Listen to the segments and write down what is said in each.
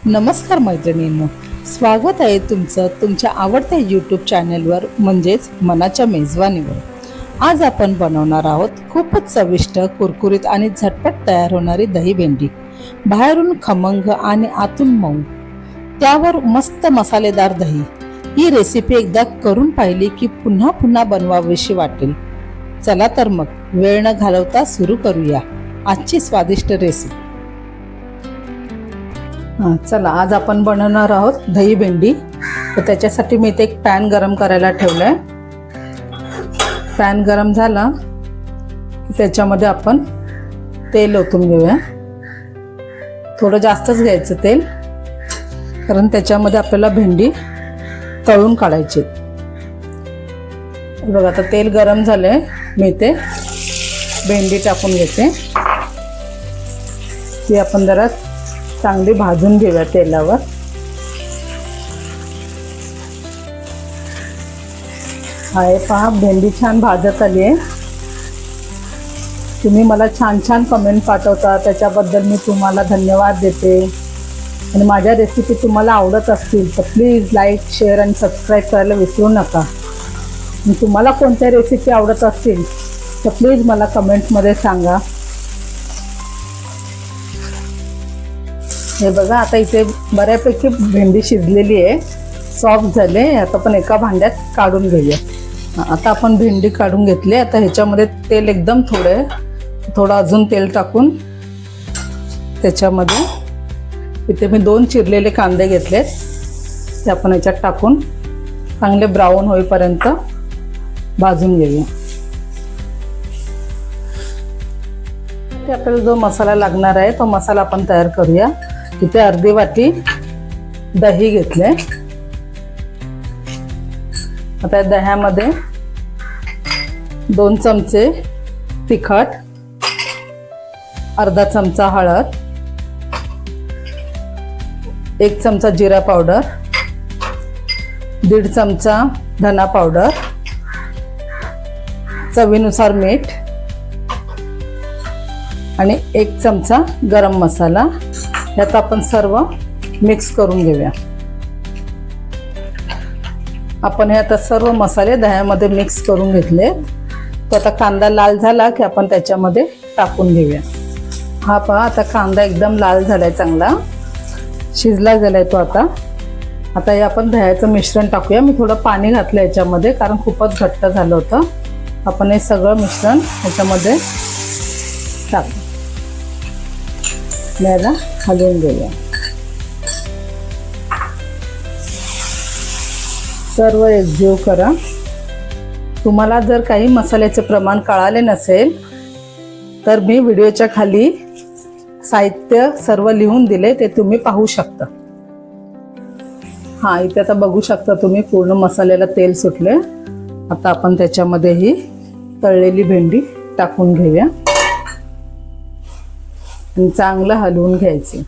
नमस्कार मैत्रिणींनो, स्वागत आहे तुमचं तुमच्या आवडत्या यूट्यूब चॅनलवर म्हणजेच मनाच्या मेजवानीवर। आज आपण बनवणार आहोत खूपच चविष्ट, कुरकुरीत आणि झटपट तयार होणारी दही भेंडी। बाहेरून खमंग आणि आतून मऊ, त्यावर मस्त मसालेदार दही। ही रेसिपी एकदा करून पाहिली की पुन्हा पुन्हा बनवावीशी वाटेल। चला तर मग वेळ न घालवता सुरू करूया आजची स्वादिष्ट रेसिपी। चला, आज आपण बनवणार आहोत दही भेंडी। तर त्याच्यासाठी मी इथे एक पॅन गरम करायला ठेवलाय। पॅन गरम झाला की त्याच्यामध्ये आपण तेल ओतून घेऊया। थोडं जास्तच घ्यायचं तेल, कारण त्याच्यामध्ये आपल्याला भेंडी तळून काढायची। बघा, आता तेल गरम झालंय, मी इथे भेंडी टाकून घेते। ती आपण जरा चांगली भाजून घेऊया तेलावर। हाय पहा, भेंडी छान भाजत आली आहे। तुम्ही मला छान छान कमेंट पाठवता, त्याच्याबद्दल मी तुम्हाला धन्यवाद देते। आणि माझ्या रेसिपी तुम्हाला आवडत असतील तर प्लीज लाईक, शेअर आणि सबस्क्राईब करायला विसरू नका। आणि तुम्हाला कोणत्या रेसिपी आवडत असतील तर प्लीज मला कमेंटमध्ये सांगा। हे बघा, आता इथे बऱ्यापैकी भेंडी शिजलेली आहे, सॉफ्ट झाले। आता आपण एका भांड्यात काढून घेऊया। आता आपण भेंडी काढून घेतली। आता ह्याच्यामध्ये तेल एकदम थोडं अजून तेल टाकून त्याच्यामध्ये इथे मी 2 चिरलेले कांदे घेतलेत, ते आपण ह्याच्यात टाकून चांगले ब्राऊन होईपर्यंत भाजून घेऊया। आपल्याला जो मसाला लागणार आहे तो मसाला आपण तयार करूया। इथे अर्धी वाटी दही घेतले। आता दह्यामध्ये 2 चमचे तिखट, अर्धा चमचा हळद, 1 चमचा जिरा पावडर, 1.5 चमचा धना पावडर, चवीनुसार मीठ आणि 1 चमचा गरम मसाला। यात आपण सर्व मिक्स करून घेऊया। आपण हे आता सर्व मसाले दह्यामध्ये मिक्स करून घेतले। तो आता कांदा लाल झाला की आपण त्याच्यामध्ये टाकून घेऊया। हा पहा, आता कांदा एकदम लाल झालाय, चांगला शिजला गेलाय तो। आता हे आपण दह्याचं मिश्रण टाकूया। मी थोडं पाणी घातलं याच्यामध्ये, कारण खूपच घट्ट झालं होतं। आपण हे सगळं मिश्रण याच्यामध्ये टाकू, याला हलवून घेऊया। सर्व एकजीव करा। तुम्हाला जर काही मसाल्याचे प्रमाण कळाले नसेल तर मी व्हिडिओच्या खाली साहित्य सर्व लिहून दिले, ते तुम्ही पाहू शकता। हा, इथे आता बघू शकता तुम्ही, पूर्ण मसाल्याला तेल सुटले। आता आपण त्याच्यामध्ये ही तळलेली भेंडी टाकून घेऊया आणि चांगलं हलवून घ्यायचे।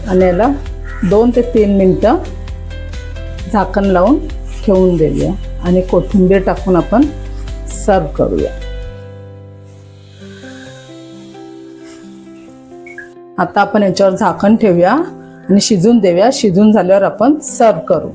आणि याला 2 ते 3 मिनिटं झाकण लावून ठेवून देऊया आणि कोथिंबीर टाकून आपण सर्व करूया। आता आपण याच्यावर झाकण ठेवूया आणि शिजून देऊया। शिजून झाल्यावर आपण सर्व करू।